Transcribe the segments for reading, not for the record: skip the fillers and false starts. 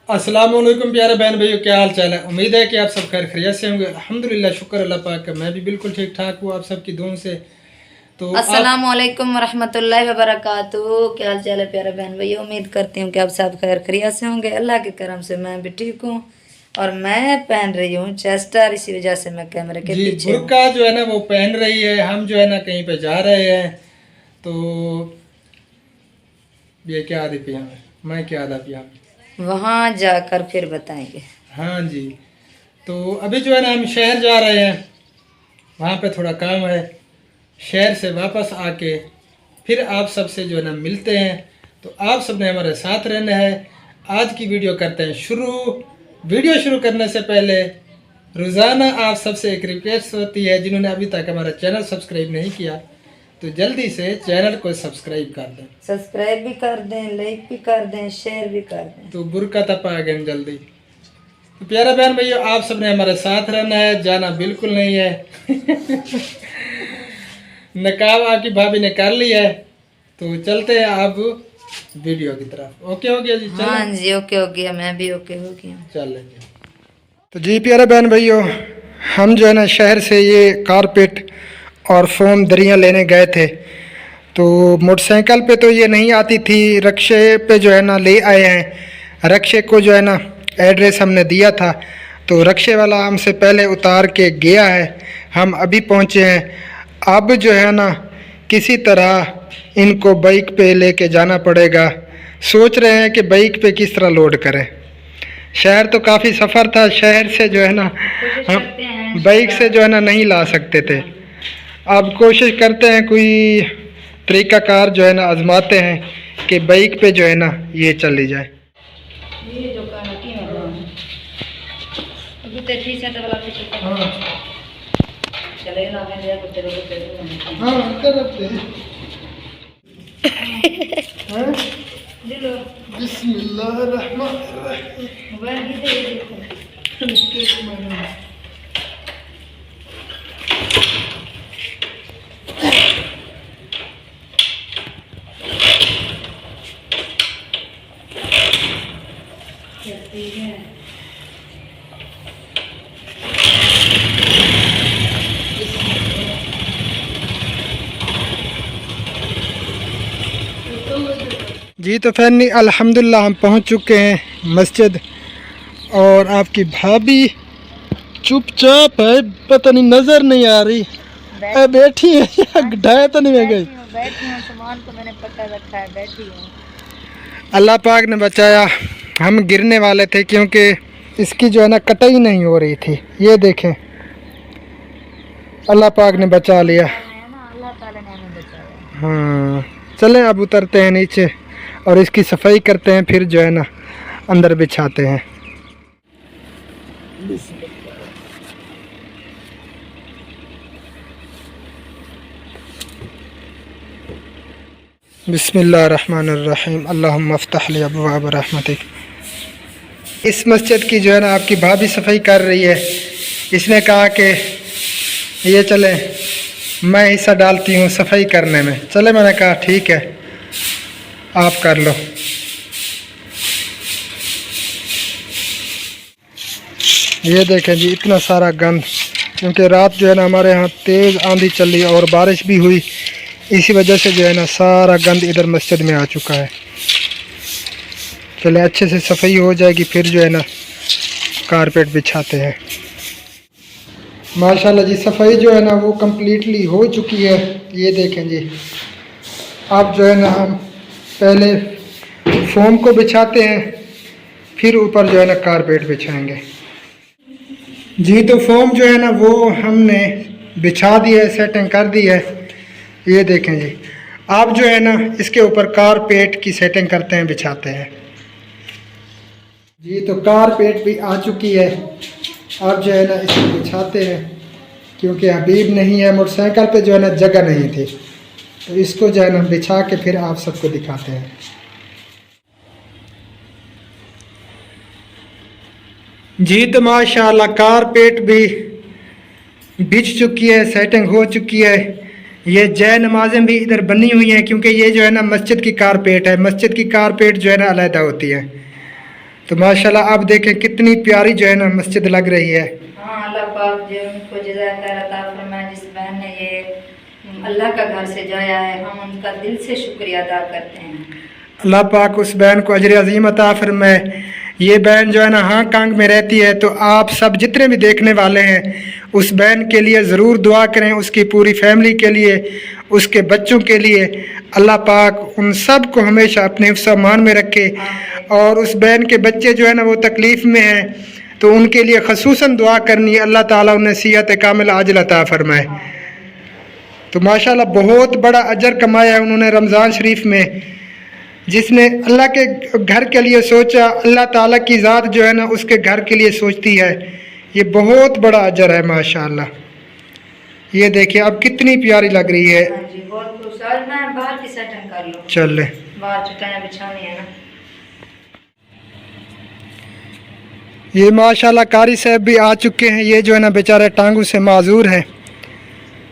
अस्सलाम वालेकुम प्यारे बहन भाइयों, क्या हाल चाल है। उम्मीद है कि आप सब खैर खैरियत से होंगे। अल्हम्दुलिल्लाह, शुक्र अल्लाह पाक का, मैं भी बिल्कुल ठीक ठाक हूँ आप सबकी दुआओं से। तो आप अस्सलामुअलैकुम वरहमतुल्लाहि वबरकातुहू। क्या हाल चाल है प्यारे बहन भैया। उम्मीद करती हूँ कि आप सब खैर खैरियत से होंगे। अल्लाह के करम से मैं भी ठीक हूँ। और मैं पहन रही हूँ चेस्टर, इसी वजह से मैं कैमरे के जी पीछे हूँ। बुर्का जो है ना वो पहन रही है, हम जो है ना कहीं पे जा रहे हैं। तो ये क्या आदि पे हमें, मैं क्या आदा पिया। वहाँ जाकर फिर बताएंगे। हाँ जी। तो अभी जो है ना हम शहर जा रहे हैं, वहाँ पे थोड़ा काम है। शहर से वापस आके फिर आप सबसे जो है ना मिलते हैं। तो आप सबने हमारे साथ रहना है। आज की वीडियो करते हैं शुरू। वीडियो शुरू करने से पहले रोज़ाना आप सबसे एक रिक्वेस्ट होती है, जिन्होंने अभी तक हमारा चैनल सब्सक्राइब नहीं किया तो जल्दी से चैनल को सब्सक्राइब कर दें। सब्सक्राइब भी कर दें, लाइक भी कर दें, शेयर भी कर दें। तो बुरका तप आ गए जल्दी। तो प्यारा बहन भैया, आप सबने हमारे साथ रहना है, जाना बिल्कुल नहीं है। नकाब आपकी भाभी ने कर लिया है, तो चलते हैं अब वीडियो की तरफ। ओके हो गया जी, हाँ चलें। जी, ओके हो गया, मैं भी ओके हो गया। चलें जी। तो जी प्यारे बहन भाइयों, हम जो है ना शहर से ये कारपेट और फोम दरियाँ लेने गए थे। तो मोटरसाइकिल पे तो ये नहीं आती थी, रक्शे पे जो है ना ले आए हैं। रक्शे को जो है ना एड्रेस हमने दिया था, तो रक्शे वाला हमसे पहले उतार के गया है। हम अभी पहुँचे हैं। अब जो है ना किसी तरह इनको बाइक पे लेके जाना पड़ेगा। सोच रहे हैं कि बाइक पे किस तरह लोड करें। शहर तो काफ़ी सफ़र था, शहर से जो है ना हम बाइक से जो है ना नहीं ला सकते थे। अब कोशिश करते हैं कोई तरीक़ाकार जो है ना आजमाते हैं कि बाइक पे जो है ना ये चली जाए। ये जो कहना की मैं अभी तो ठीक है, तो वाला कुछ हाँ चले ना मैं दिया कुछ तेरे हाँ करते हैं। दिलो बिस्मिल्लाहिर्रहमानिर्रहीम। मोबाइल की दे देखो। कैसी है जी तो फैनी अल्हम्दुलिल्लाह हम पहुंच चुके हैं मस्जिद। और आपकी भाभी चुपचाप है, पता नहीं नज़र नहीं आ रही है, बैठी है या ढाया तो नहीं में गई। बैठी हूँ, सामान को मैंने पकड़ रखा है, बैठी हूँ। अल्लाह पाक ने बचाया, हम गिरने वाले थे क्योंकि इसकी जो है ना कटाई नहीं हो रही थी। ये देखें, अल्लाह पाक ने बचा लिया। है ना, अल्लाह ताला ने हमें बचाया। हाँ चलें अब उतरते हैं नीचे और इसकी सफाई करते हैं, फिर जो है ना अंदर बिछाते हैं। बिस्मिल्लाहिर्रहमानिर्रहीम। अल्लाहुम्मा अफ्तह ली अब्वाब रहमतिक। इस मस्जिद की जो है ना आपकी भाभी सफाई कर रही है। इसने कहा कि ये चले मैं हिस्सा डालती हूँ सफाई करने में। चले, मैंने कहा ठीक है आप कर लो। ये देखें जी इतना सारा गंद, क्योंकि रात जो है ना हमारे यहाँ तेज़ आंधी चली और बारिश भी हुई, इसी वजह से जो है ना सारा गंद इधर मस्जिद में आ चुका है। चले अच्छे से सफाई हो जाएगी, फिर जो है ना कारपेट बिछाते हैं। माशाल्लाह जी सफाई जो है ना वो कम्प्लीटली हो चुकी है। ये देखें जी, अब जो है ना हम पहले फोम को बिछाते हैं, फिर ऊपर जो है ना कारपेट बिछाएंगे। जी तो फोम जो है ना वो हमने बिछा दी है, सेटिंग कर दी है। ये देखें जी, आप जो है ना इसके ऊपर कारपेट की सेटिंग करते हैं, बिछाते हैं। जी तो कारपेट भी आ चुकी है। अब जो है ना इसको बिछाते हैं, क्योंकि हबीब नहीं है, मोटरसाइकिल पे जो है ना जगह नहीं थी, तो इसको जो है ना बिछा के फिर आप सबको दिखाते हैं। जी तो माशाल्लाह कारपेट भी बिछ चुकी है, सेटिंग हो चुकी है। ये जय नमाज़ें भी इधर बनी हुई हैं, क्योंकि ये जो है ना मस्जिद की कारपेट है। मस्जिद की कारपेट जो है ना अलहदा होती है। तो माशाल्लाह आप देखें कितनी प्यारी जो है ना मस्जिद लग रही है। हाँ, अल्लाह पाक जो उनको जज़ाए खैर अता फरमाए, जिस बहन ने ये अल्लाह का घर से जाया है, हम उनका दिल से शुक्रिया अदा करते हैं। अल्लाह पाक उस बहन को अजर अजीम अता फरमाए। ये बहन जो है ना हांगकांग में रहती है, तो आप सब जितने भी देखने वाले हैं उस बहन के लिए ज़रूर दुआ करें, उसकी पूरी फैमिली के लिए, उसके बच्चों के लिए। अल्लाह पाक उन सब को हमेशा अपने हिफ्ज़ अमान में रखे। और उस बहन के बच्चे जो है ना वो तकलीफ़ में हैं, तो उनके लिए खसूसन दुआ करनी है, अल्लाह ताला उन्हें सिहत कामिल आजिल अता फरमाए। तो माशाल्लाह बहुत बड़ा अजर कमाया है उन्होंने रमज़ान शरीफ में। जिसने अल्लाह के घर के लिए सोचा, अल्लाह ताला की ज़ात जो है ना उसके घर के लिए सोचती है, ये बहुत बड़ा अजर है माशाल्लाह। ये देखिए अब कितनी प्यारी लग रही है। हाँ जी, बहुत खुश। आज मैं बाहर की सेटिंग कर लो, चल ले, बाहर चटाइयाँ बिछानी है ना। ये माशाल्लाह कारी साहब भी आ चुके हैं। ये जो है ना बेचारे टांगों से माजूर हैं,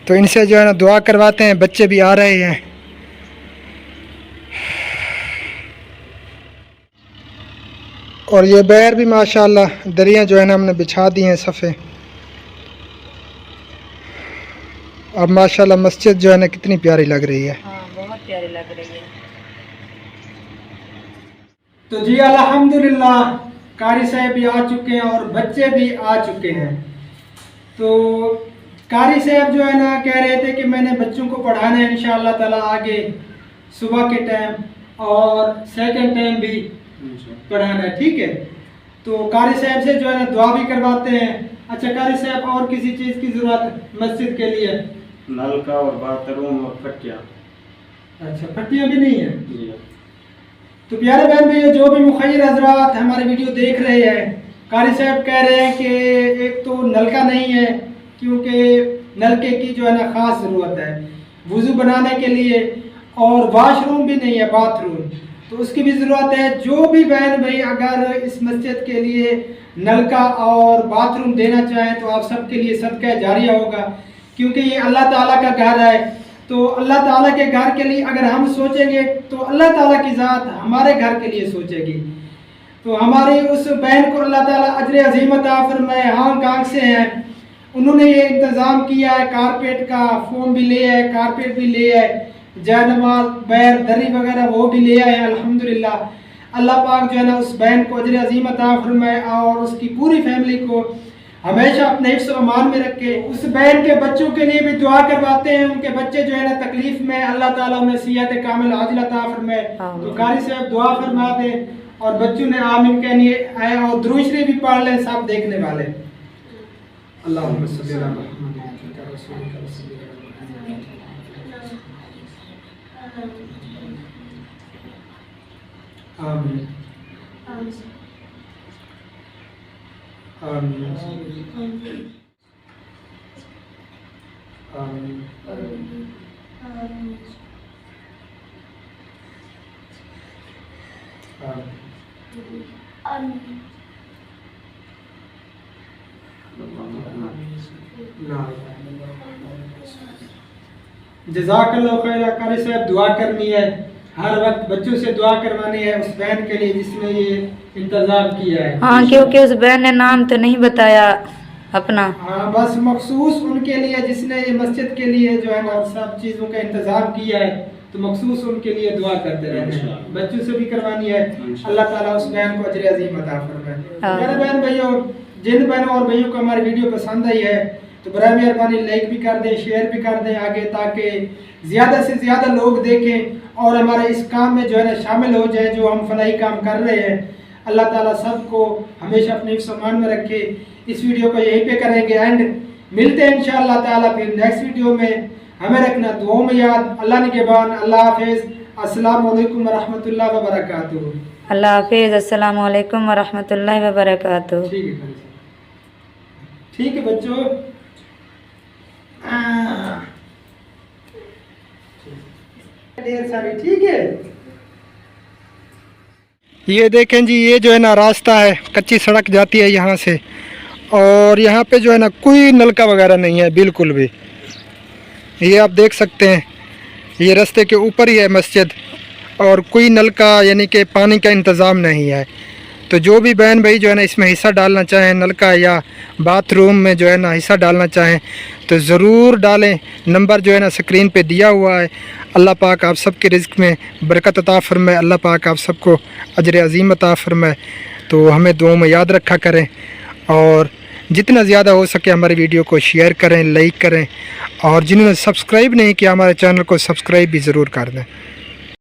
तो इनसे जो है ना दुआ करवाते हैं। बच्चे भी आ रहे हैं। और ये बैर भी माशाल्लाह दरिया जो है ना हमने बिछा दी हैं सफ़े। अब माशाल्लाह मस्जिद जो है ना कितनी प्यारी लग रही है। हाँ, बहुत प्यारी लग रही है। तो जी अल्हम्दुलिल्लाह कारी साहब भी आ चुके हैं और बच्चे भी आ चुके हैं। तो कारी साहब जो है ना कह रहे थे कि मैंने बच्चों को पढ़ाना है इंशाअल्लाह ताला आगे सुबह के टाइम और सेकंड टाइम भी पढ़ाना है, ठीक है। तो कारी साहब से जो है ना दुआ भी करवाते हैं। अच्छा कारी साहब, और किसी चीज़ की ज़रूरत मस्जिद के लिए? नलका और बाथरूम और पट्टियाँ। अच्छा, पट्टियाँ भी नहीं है जी। तो प्यारे बहन भैया जो भी मुखैर हजरात हमारे वीडियो देख रहे हैं, कारी साहब कह रहे हैं कि एक तो नलका नहीं है, क्योंकि नलके की जो है ना ख़ास ज़रूरत है वज़ू बनाने के लिए, और वाशरूम भी नहीं है, बाथरूम, तो उसकी भी ज़रूरत है। जो भी बहन भाई अगर इस मस्जिद के लिए नलका और बाथरूम देना चाहें तो आप सबके लिए सदका जारिया होगा, क्योंकि ये अल्लाह ताला का घर है। तो अल्लाह ताला के घर के लिए अगर हम सोचेंगे तो अल्लाह ताला की ज़ात हमारे घर के लिए सोचेगी। तो हमारी उस बहन को अल्लाह ताला अजर अज़ीम अता फरमाए, हांगकांग से हैं, उन्होंने ये इंतज़ाम किया है, कारपेट का फोम भी ले आए, कारपेट भी ले आए, जयनमाज बैर दरी वगैरह वो भी ले आए अल्हम्दुलिल्लाह। अल्लाह पाक जो है ना उस बहन को अजर अज़ीम अता फरमाए और उसकी पूरी फैमिली को हमेशा अपने हिफ्ज़ अमान में रखे। उस बहन के बच्चों के लिए भी दुआ करवाते हैं, उनके बच्चे जो है ना तकलीफ में, अल्लाह ताला उन्हें सिहत कामिल आजिल अता फरमाए। तो कारी साहब दुआ फरमा दें और बच्चों ने आमीन कहनी है और दुरूद शरीफ भी पढ़ लें सब देखने वाले। अल्लाहुम्मा सल्ली अला मुहम्मद व अला रसूलिका व सल्लम। आमीन आमीन जज़ाकल्लाह खैर। कारी साहब दुआ करनी है, हर वक्त बच्चों से दुआ करवानी है उस बहन के लिए जिसने ये इंतजाम किया है। हाँ, क्योंकि उस बहन ने नाम तो नहीं बताया अपना। हाँ, बस मखसूस उनके लिए जिसने ये मस्जिद के लिए जो है ना सब चीज़ों का इंतजाम किया है, तो मखसूस उनके लिए दुआ करते रहते हैं। बच्चों से भी करवानी है, अल्लाह ताला उस बहन को अजर अज़ीम अता फरमाए। मेरे बहन भाइयों, जिन बहनों और भाइयों को हमारी वीडियो पसंद आई है तो बराए मेहरबानी लाइक भी कर दें, शेयर भी कर दें आगे, ताकि ज़्यादा से ज़्यादा लोग देखें और हमारे इस काम में जो है ना शामिल हो जाए जो हम फलाही काम कर रहे हैं। अल्लाह ताला सबको हमेशा अपने सम्मान में रखे। इस वीडियो को यहीं पे करेंगे एंड, मिलते हैं इंशाअल्लाह ताला फिर नेक्स्ट वीडियो में। हमें रखना दुआओं में याद। अल्लाह निगहबान। अल्लाह हाफिज़। अस्सलामु अलैकुम व रहमतुल्लाहि व बरकातुहू। अल्लाह हाफिज़। अस्सलामु अलैकुम व रहमतुल्लाहि व बरकातुहू। ठीक है बच्चों। ढेर सारी, ठीक है। ये देखें जी, ये जो है ना रास्ता है, कच्ची सड़क जाती है यहाँ से, और यहाँ पे जो है ना कोई नलका वगैरह नहीं है बिल्कुल भी। ये आप देख सकते हैं, ये रास्ते के ऊपर ही है मस्जिद और कोई नलका यानी कि पानी का इंतज़ाम नहीं है। तो जो भी बहन भाई जो है ना इसमें हिस्सा डालना चाहें, नलका या बाथरूम में जो है ना हिस्सा डालना चाहें तो ज़रूर डालें। नंबर जो है ना स्क्रीन पे दिया हुआ है। अल्लाह पाक आप सबके रिज़्क़ में बरकत अता फरमाए, अल्लाह पाक आप सबको अजर अज़ीम अता फरमाए। तो हमें दुआ में याद रखा करें और जितना ज़्यादा हो सके हमारी वीडियो को शेयर करें, लाइक करें और जिन्होंने सब्सक्राइब नहीं किया हमारे चैनल को सब्सक्राइब भी ज़रूर कर दें।